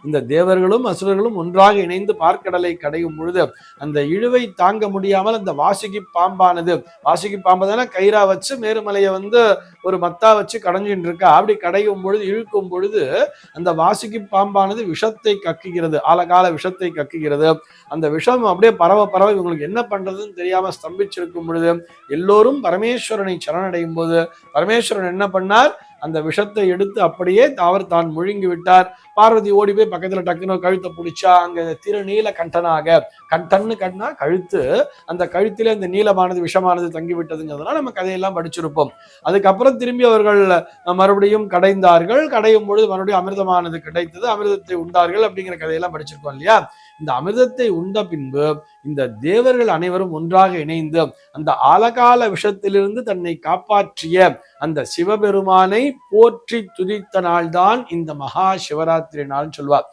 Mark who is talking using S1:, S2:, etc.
S1: இந்த தேவர்களும் அசுரர்களும் ஒன்றாக இணைந்து பார்க்கடலை கடையும் பொழுது அந்த இழுவை தாங்க முடியாமல் அந்த வாசுகி பாம்பானது, வாசுகி பாம்பு தானே கயிறா வச்சு மேருமலையை ஒரு மத்தா வச்சு கடைஞ்சிட்டு இருக்கா. அப்படி கடையும் பொழுது இழுக்கும் பொழுது அந்த வாசுகி பாம்பானது விஷத்தை கக்குகிறது, ஆழகால விஷத்தை கக்குகிறது. அந்த விஷம் அப்படியே பரவ பரவ இவங்களுக்கு என்ன பண்றதுன்னு தெரியாம ஸ்தம்பிச்சிருக்கும் பொழுது எல்லோரும் பரமேஸ்வரனை சரணடையும் போது பரமேஸ்வரன் என்ன பண்ணார், அந்த விஷத்தை எடுத்து அப்படியே அவர் தான் முழுங்கி விட்டார். பார்வதி ஓடி போய் பக்கத்துல டக்குன்னு கழுத்தை பிடிச்சா அங்க திருநீல கண்டனாக, கண்டன்னு கண்ணா கழுத்து, அந்த கழுத்திலே அந்த நீளமானது விஷமானது தங்கிவிட்டதுங்கிறதுனால நம்ம கதையெல்லாம் படிச்சிருப்போம். அதுக்கப்புறம் திரும்பி அவர்கள் மறுபடியும் கடைந்தார்கள், கடையும் பொழுது மறுபடியும் அமிர்தமானது கிடைத்தது, அமிர்தத்தை உண்டார்கள் அப்படிங்கிற கதையெல்லாம் படிச்சிருக்கோம் இல்லையா. இந்த அமிர்தத்தை உண்ட பின்பு இந்த தேவர்கள் அனைவரும் ஒன்றாக இணைந்து அந்த ஆலகால விஷத்திலிருந்து தன்னை காப்பாற்றிய அந்த சிவபெருமானை போற்றி துதித்த நாள்தான் இந்த மகா சிவராத்திரி நாள் சொல்வார்.